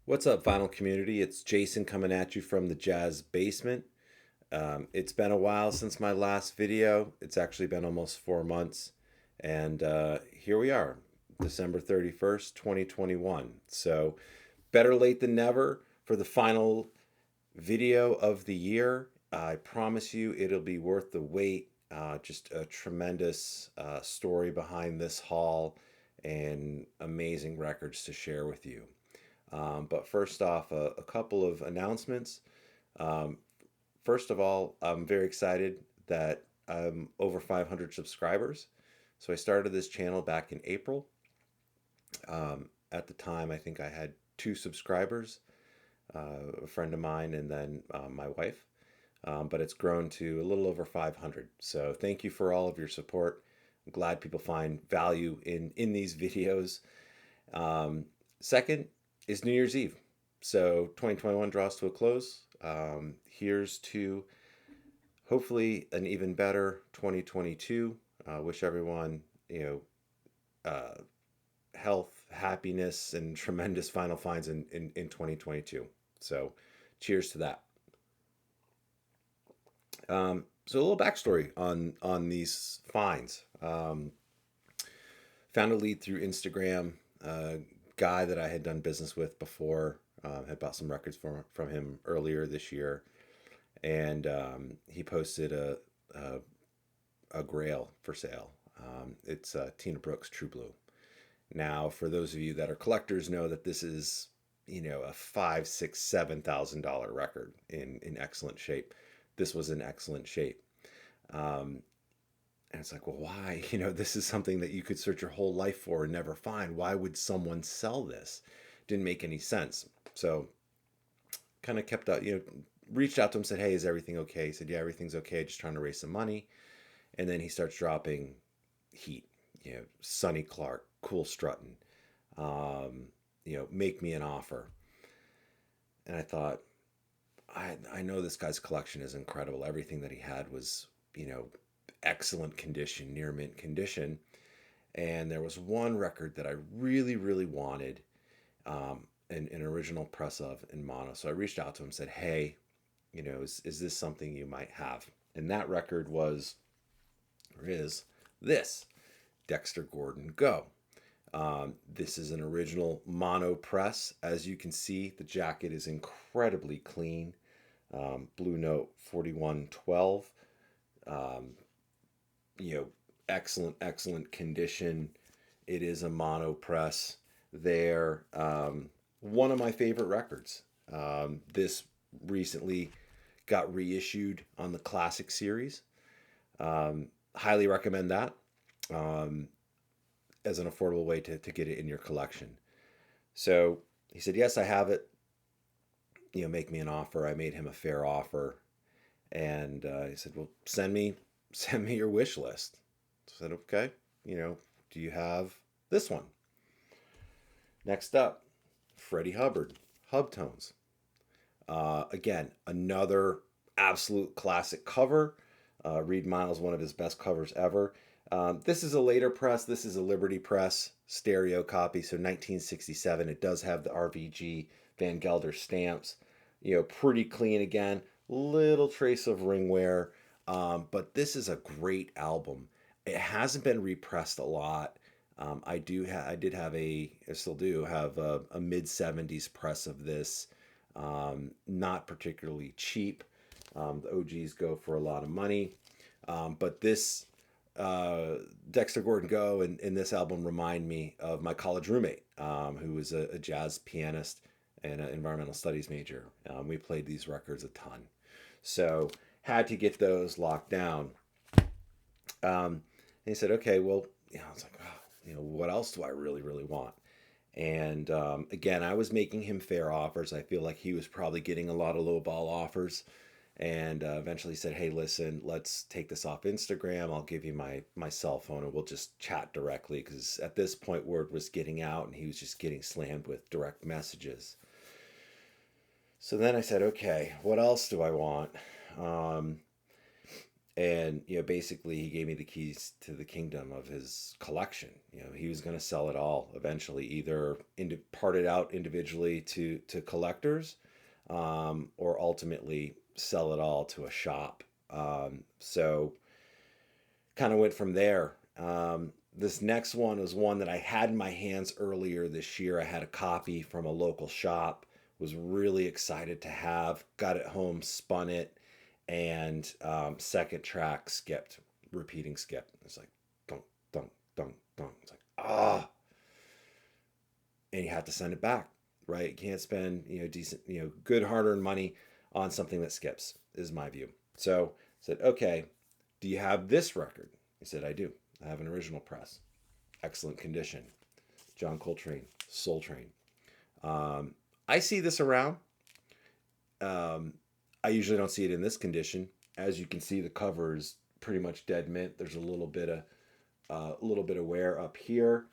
What's up, vinyl community? It's Jason coming at you from the Jazz Basement. It's been a while since my last video. It's actually been almost 4 months. And here we are, December 31st, 2021. So, better late than never for the final video of the year. I promise you it'll be worth the wait. Just a tremendous story behind this haul and amazing records to share with you. But first off, a couple of announcements. Um, First of all, I'm very excited that I'm over 500 subscribers. So I started this channel back in April. At the time, I think I had two subscribers, a friend of mine, and then my wife. But it's grown to a little over 500. So thank you for all of your support. I'm glad people find value in these videos. Second is New Year's Eve. So 2021 draws to a close. Here's to hopefully an even better 2022. Wish everyone, uh, health, happiness, and tremendous final finds in 2022. So cheers to that. So a little backstory on these finds. Found a lead through Instagram. Guy that I had done business with before. Had bought some records from him earlier this year, and he posted a grail for sale. It's Tina Brooks True Blue. Now, for those of you that are collectors, know that this is a five, six, $7,000 record in excellent shape. This was in excellent shape. Um, and it's like, well, why? This is something that you could search your whole life for and never find. Why would someone sell this? Didn't make any sense. So kind of kept out, reached out to him, said, hey, is everything okay? He said, yeah, everything's okay. Just trying to raise some money. And then he starts dropping heat, Sonny Clark, Cool Strutting, make me an offer. And I thought, I know this guy's collection is incredible. Everything that he had was, excellent condition, near mint condition. And there was one record that I really, really wanted, an original press of in mono. So I reached out to him and said, hey, is this something you might have? And that record was, or is, this Dexter Gordon Go. This is an original mono press. As you can see, the jacket is incredibly clean. Blue Note 4112. Um, excellent, excellent condition. It is a mono press there. One of my favorite records. This recently got reissued on the Classic series. Highly recommend that as an affordable way to get it in your collection. So he said, yes, I have it. Make me an offer. I made him a fair offer. And he said, well, send me your wish list. I said, okay, do you have this one? Next up, Freddie Hubbard, Hub Tones. Again, another absolute classic cover. Reed Miles, one of his best covers ever. This is a later press. This is a Liberty Press stereo copy, so 1967. It does have the RVG Van Gelder stamps. Pretty clean again. Little trace of ring wear, but this is a great album. It hasn't been repressed a lot. I still do have a mid 70s press of this. Not particularly cheap. The OGs go for a lot of money. But this Dexter Gordon Go and this album remind me of my college roommate, who was a jazz pianist and an environmental studies major. We played these records a ton. So had to get those locked down. And he said, okay, well, I was like, oh, what else do I really, really want? And again, I was making him fair offers. I feel like he was probably getting a lot of lowball offers. And eventually said, hey, listen, let's take this off Instagram. I'll give you my cell phone and we'll just chat directly. Because at this point, word was getting out and he was just getting slammed with direct messages. So then I said, okay, what else do I want? And basically he gave me the keys to the kingdom of his collection. He was going to sell it all eventually, either part it out individually to collectors, or ultimately sell it all to a shop. So kind of went from there. This next one was one that I had in my hands earlier this year. I had a copy from a local shop, was really excited to have, got it home, spun it, and second track skipped, repeating skip. It's like dunk, dunk, dunk, dunk. It's like, and you have to send it back, right? You can't spend decent, good hard-earned money on something that skips, is my view. So I said, okay, do you have this record? He said, I do. I have an original press, excellent condition, John Coltrane, Soul Train. I see this around. I usually don't see it in this condition. As you can see, the cover is pretty much dead mint. There's a little bit of wear up here,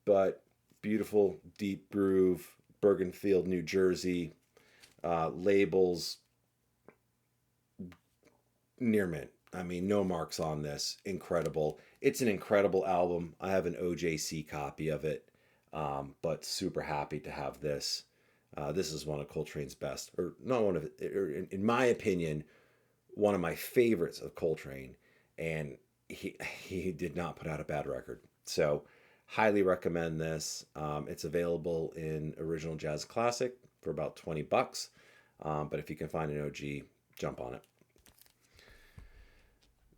but beautiful deep groove, Bergenfield, New Jersey. Labels near mint. I mean, no marks on this. Incredible. It's an incredible album. I have an OJC copy of it, but super happy to have this. This is one of Coltrane's best, or not one of, or in my opinion, one of my favorites of Coltrane. And he did not put out a bad record. So highly recommend this. It's available in Original Jazz Classic for about $20. But if you can find an OG, jump on it.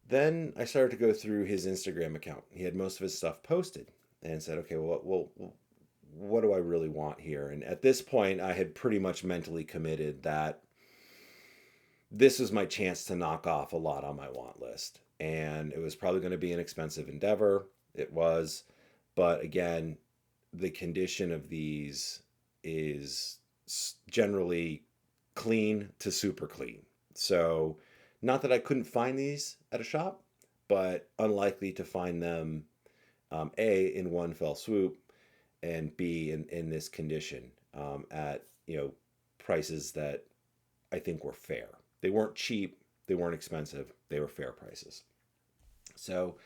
Then I started to go through his Instagram account. He had most of his stuff posted and said, okay, well, what do I really want here? And at this point, I had pretty much mentally committed that this was my chance to knock off a lot on my want list. And it was probably going to be an expensive endeavor. It was. But again, the condition of these is generally clean to super clean. So not that I couldn't find these at a shop, but unlikely to find them, A, in one fell swoop, and B, in this condition, at prices that I think were fair. They weren't cheap, they weren't expensive, they were fair prices. So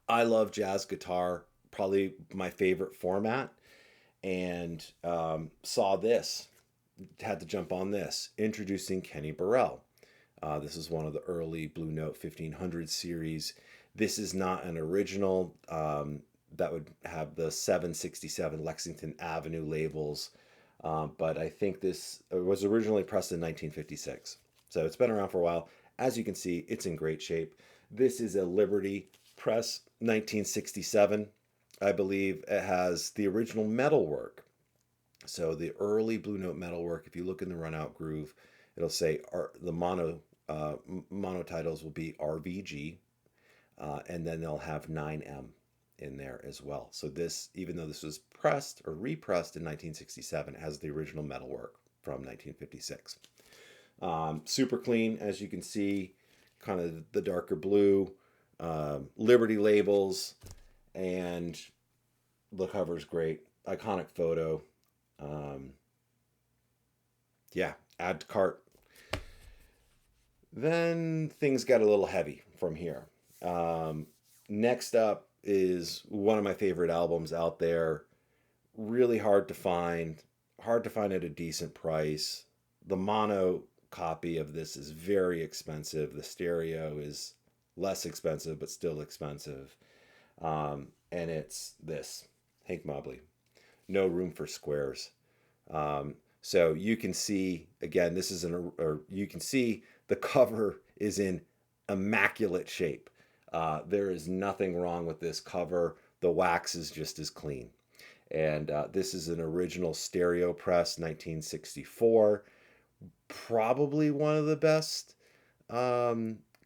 I love jazz guitar, probably my favorite format, and saw this, had to jump on this, introducing Kenny Burrell. This is one of the early Blue Note 1500 series. This is not an original. That would have the 767 Lexington Avenue labels. But I think this was originally pressed in 1956. So it's been around for a while. As you can see, it's in great shape. This is a Liberty press, 1967. I believe it has the original metalwork. So the early Blue Note metalwork, if you look in the runout groove, it'll say the mono titles will be RVG, and then they'll have 9M in there as well. So this, even though this was pressed or repressed in 1967, it has the original metalwork from 1956. Super clean, as you can see, kind of the darker blue, Liberty labels, and the cover's great. Iconic photo. Add to cart. Then things got a little heavy from here. Next up is one of my favorite albums out there. Really hard to find at a decent price. The mono copy of this is very expensive. The stereo is less expensive, but still expensive. And it's this, Hank Mobley. No Room for Squares. So you can see, again, you can see the cover is in immaculate shape. There is nothing wrong with this cover. The wax is just as clean. And this is an original stereo press, 1964. Probably one of the best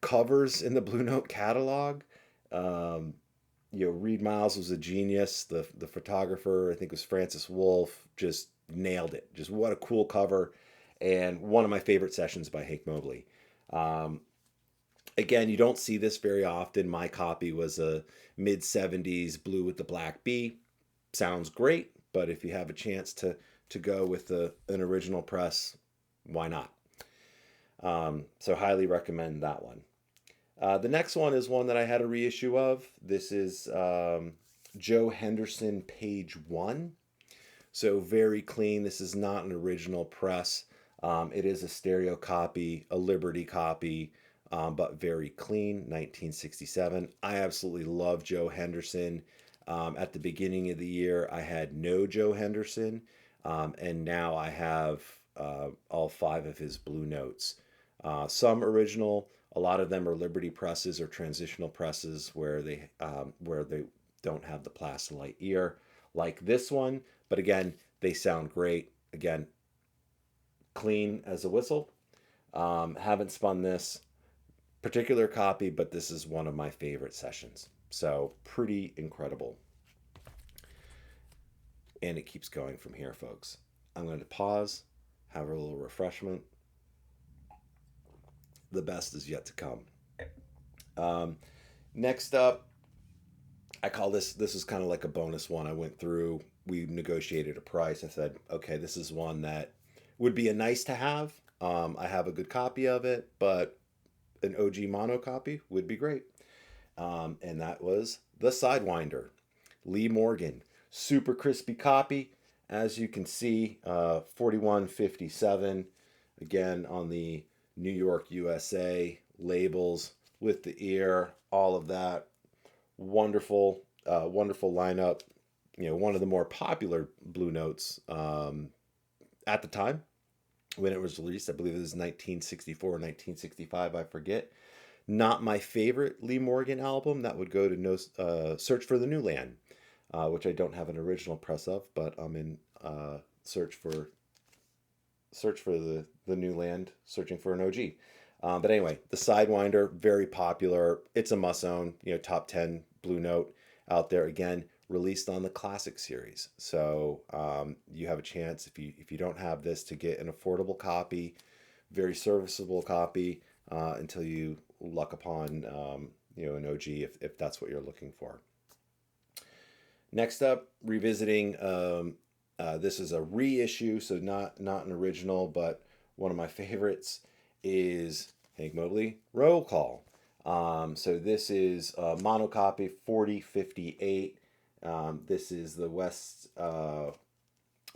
covers in the Blue Note catalog. Reed Miles was a genius. The photographer, I think it was Francis Wolff, just nailed it. Just what a cool cover. And one of my favorite sessions by Hank Mobley. Again, you don't see this very often. My copy was a mid-70s blue with the black B. Sounds great, but if you have a chance to go with an original press, why not? So highly recommend that one. The next one is one that I had a reissue of. This is Joe Henderson, page 1. So very clean. This is not an original press. It is a stereo copy, a Liberty copy, but very clean, 1967. I absolutely love Joe Henderson. At the beginning of the year, I had no Joe Henderson, and now I have all 5 of his Blue Notes. Some original, a lot of them are Liberty presses or transitional presses where they don't have the plastilite ear like this one. But again, they sound great. Again, clean as a whistle. Haven't spun this particular copy, but this is one of my favorite sessions. So pretty incredible. And it keeps going from here, folks. I'm going to pause, have a little refreshment. The best is yet to come. Next up, I call this is kind of like a bonus one. I went through, we negotiated a price. I said, okay, this is one that would be a nice to have. I have a good copy of it, but an OG mono copy would be great. And that was the Sidewinder, Lee Morgan, super crispy copy. As you can see, 4157, again on the New York, USA labels with the ear, all of that. Wonderful, wonderful lineup. You know, one of the more popular Blue Notes at the time when it was released. I believe it was 1964 or 1965, I forget. Not my favorite Lee Morgan album. That would go to Search for the New Land, which I don't have an original press of, but I'm in search for the New Land, searching for an OG. But anyway, the Sidewinder, very popular. It's a must-own, top 10 Blue Note out there. Again, released on the Classic series. So you have a chance, if you don't have this, to get an affordable copy, very serviceable copy, until you luck upon an OG if that's what you're looking for. Next up, revisiting. This is a reissue, so not an original, but one of my favorites is Hank Mobley, Roll Call. So this is a monocopy, 4058. This is the West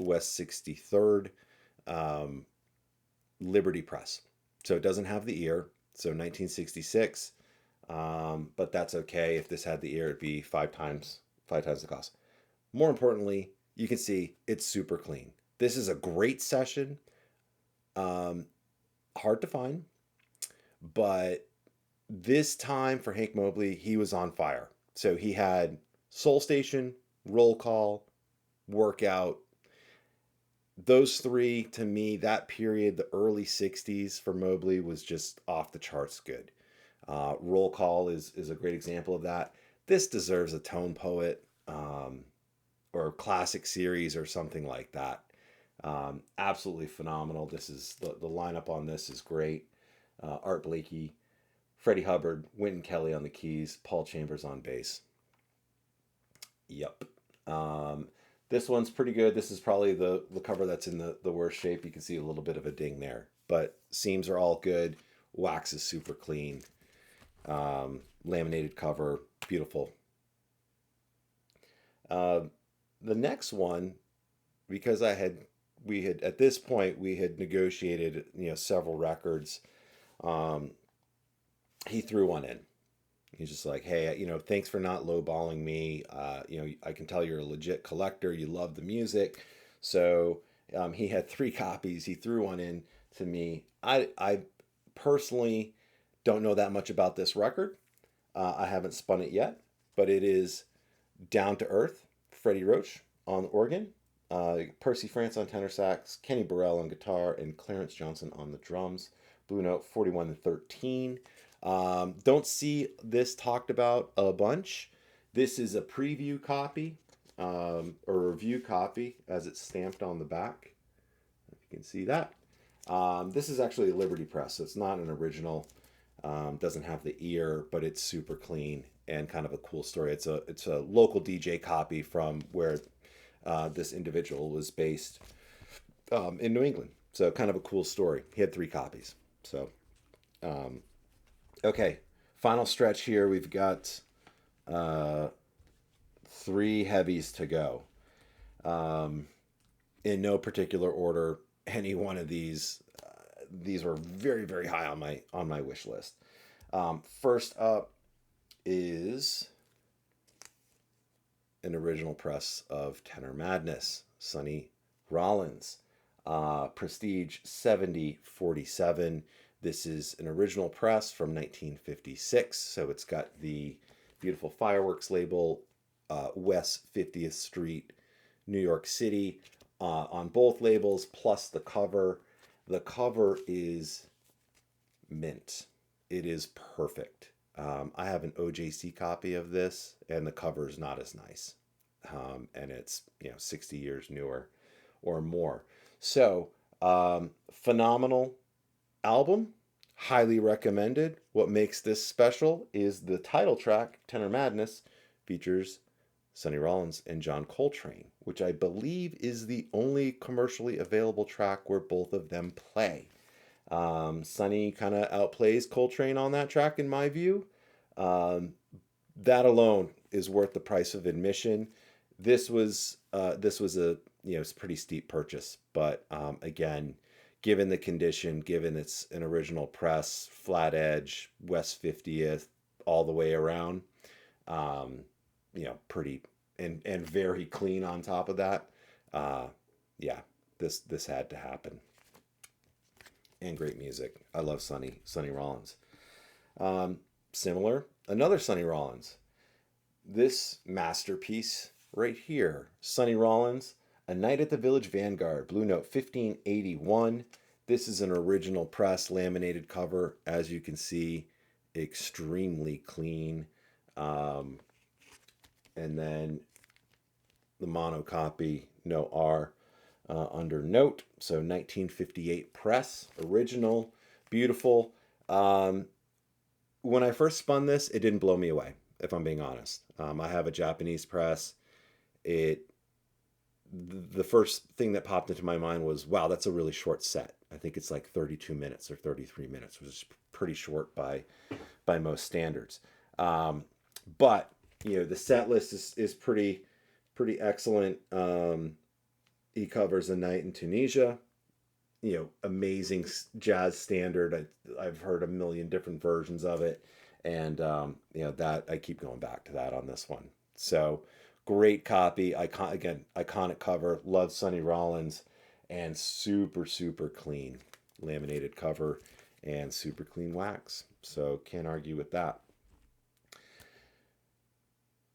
63rd Liberty Press. So it doesn't have the ear. So 1966, but that's okay. If this had the ear, it'd be five times the cost. More importantly, you can see it's super clean. This is a great session. Hard to find, but this time for Hank Mobley, he was on fire. So he had Soul Station, Roll Call, Workout. Those three, to me, that period, the early 60s for Mobley, was just off the charts good. Roll Call is a great example of that. This deserves a Tone Poet or Classic series or something like that. Absolutely phenomenal. This is the lineup on this is great. Art Blakey, Freddie Hubbard, Wynton Kelly on the keys, Paul Chambers on bass. Yep. This one's pretty good. This is probably the cover that's in the worst shape. You can see a little bit of a ding there, but seams are all good. Wax is super clean. Laminated cover, beautiful. The next one, because we had at this point we had negotiated several records. He threw one in. He's just like, hey, thanks for not lowballing me. I can tell you're a legit collector. You love the music. So he had 3 copies. He threw one in to me. I personally don't know that much about this record. I haven't spun it yet, but it is Down to Earth, Freddie Roach on organ, Percy France on tenor sax, Kenny Burrell on guitar, and Clarence Johnson on the drums. Blue Note 41-13. Don't see this talked about a bunch. This is a preview copy, or review copy, as it's stamped on the back. If you can see that. This is actually a Liberty Press, so it's not an original. Doesn't have the ear, but it's super clean and kind of a cool story. It's a local DJ copy from where this individual was based in New England. So kind of a cool story. He had 3 copies. So, okay. Final stretch here. We've got uh, three heavies to go. Um, in no particular order. Any one of these were very very high on my wish list. First up is an original press of Tenor Madness, Sonny Rollins, Prestige 7047. This is an original press from 1956, so it's got the beautiful fireworks label, West 50th Street, New York City, on both labels, plus the cover. The cover is mint. It is perfect. I have an OJC copy of this, and the cover is not as nice. And it's 60 years newer or more. So phenomenal album, highly recommended. What makes this special is the title track, Tenor Madness, features Sonny Rollins and John Coltrane, which I believe is the only commercially available track where both of them play. Sonny kind of outplays Coltrane on that track, in my view. That alone is worth the price of admission. This was a it's a pretty steep purchase, but again, given the condition, given it's an original press, flat edge, West 50th, all the way around, pretty and very clean on top of that. Yeah, this had to happen. And great music. I love Sonny Rollins. Similar, another Sonny Rollins. This masterpiece right here, Sonny Rollins, A Night at the Village Vanguard, Blue Note 1581. This is an original press laminated cover, as you can see, extremely clean. And then the mono copy, no R, under note. So 1958 press, original, beautiful. When I first spun this, it didn't blow me away, if I'm being honest. I have a Japanese press. The first thing that popped into my mind was, wow, that's a really short set. I think it's like 32 minutes or 33 minutes, which is pretty short by most standards. But the set list is pretty excellent. He covers A Night in Tunisia. Amazing jazz standard. I've heard a million different versions of it, and that I keep going back to that on this one. So great copy. Iconic cover. Love Sonny Rollins, and super super clean laminated cover and super clean wax. So can't argue with that.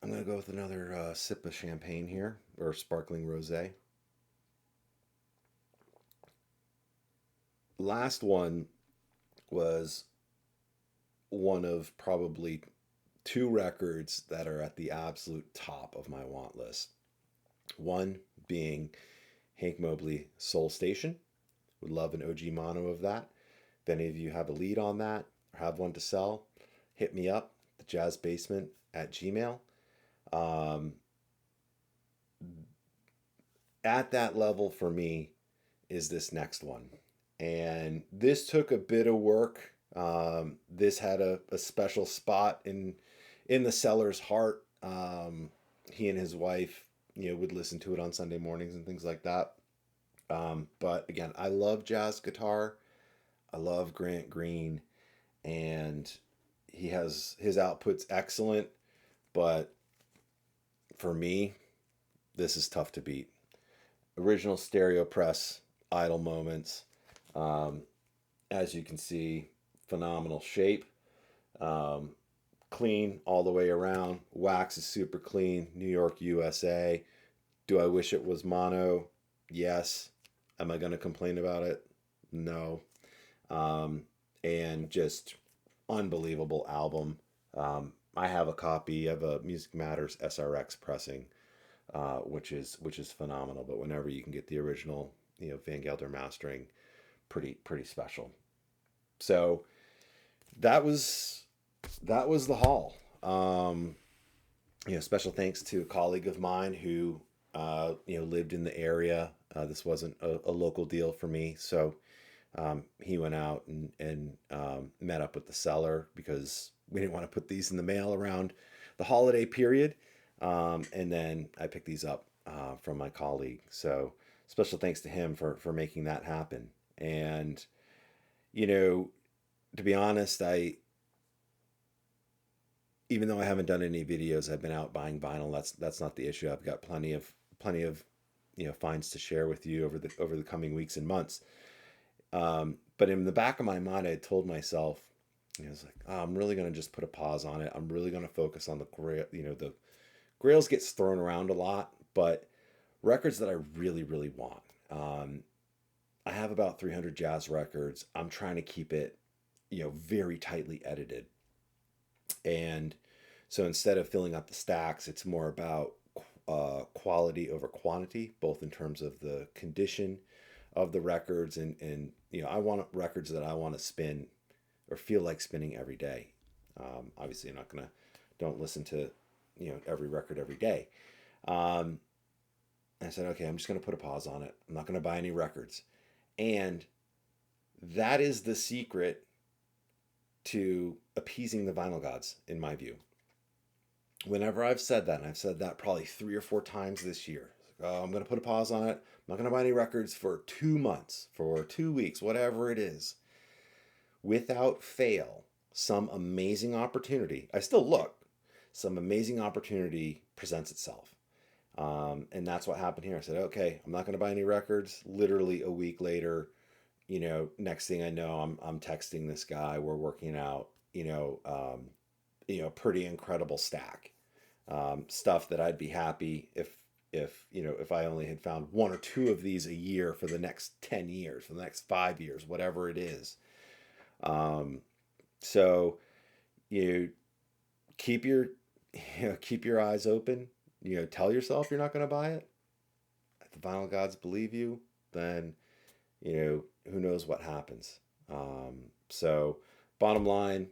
I'm gonna go with another sip of champagne here, or sparkling rosé. Last one was one of probably two records that are at the absolute top of my want list. One being Hank Mobley, Soul Station. Would love an OG mono of that. If any of you have a lead on that or have one to sell, hit me up, thejazzbasement@gmail. At that level for me is this next one. And this took a bit of work. This had a special spot in the seller's heart. He and his wife, would listen to it on Sunday mornings and things like that. But again, I love jazz guitar. I love Grant Green, and his output's excellent. But for me, this is tough to beat. Original stereo press, Idle Moments. As you can see, phenomenal shape. Clean all the way around. Wax is super clean. New York, USA. Do I wish it was mono? Yes. Am I going to complain about it? No. And just unbelievable album. I have a copy of a Music Matters SRX pressing, which is phenomenal. But whenever you can get the original, Van Gelder mastering, pretty special. So that was the haul. Special thanks to a colleague of mine who lived in the area. This wasn't a local deal for me, so he went out and met up with the seller, because we didn't want to put these in the mail around the holiday period. And then I picked these up from my colleague. So special thanks to him for making that happen. And, you know, to be honest, even though I haven't done any videos, I've been out buying vinyl. That's not the issue. I've got plenty of finds to share with you over the coming weeks and months. But in the back of my mind, I had told myself, I was like, oh, I'm really going to just put a pause on it. I'm really going to focus on the grail. The grails gets thrown around a lot, but records that I really, really want. I have about 300 jazz records. I'm trying to keep it, very tightly edited. And so instead of filling up the stacks, it's more about quality over quantity, both in terms of the condition of the records and I want records that I want to spin or feel like spinning every day. Obviously, don't listen to every record every day. I said, okay, I'm just going to put a pause on it. I'm not going to buy any records. And that is the secret to appeasing the vinyl gods, in my view. Whenever I've said that, and I've said that probably 3 or 4 times this year, I'm going to put a pause on it. I'm not going to buy any records for 2 months, for 2 weeks, whatever it is. Without fail, some amazing opportunity, I still look, some amazing opportunity presents itself. And that's what happened here. I said, okay, I'm not going to buy any records. Literally a week later, next thing I know, I'm texting this guy. We're working out, pretty incredible stack. Stuff that I'd be happy if I only had found 1 or 2 of these a year for the next 10 years, for the next 5 years, whatever it is. So keep your eyes open. Tell yourself you're not going to buy it. If the vinyl gods believe you, then who knows what happens. So bottom line,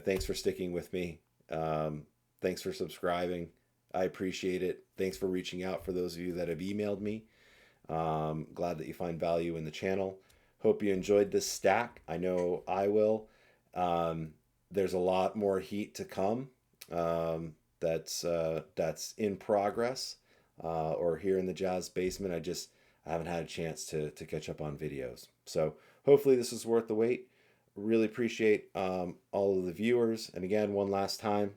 thanks for sticking with me. Thanks for subscribing. I appreciate it. Thanks for reaching out for those of you that have emailed me. Glad that you find value in the channel. Hope you enjoyed this stack. I know I will. There's a lot more heat to come. That's in progress, or here in the jazz basement. I haven't had a chance to catch up on videos. So hopefully this is worth the wait. Really appreciate all of the viewers. And again, one last time,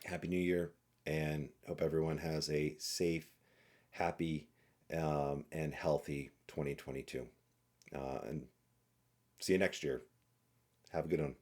Happy New Year, and hope everyone has a safe, happy, and healthy 2022. And see you next year. Have a good one.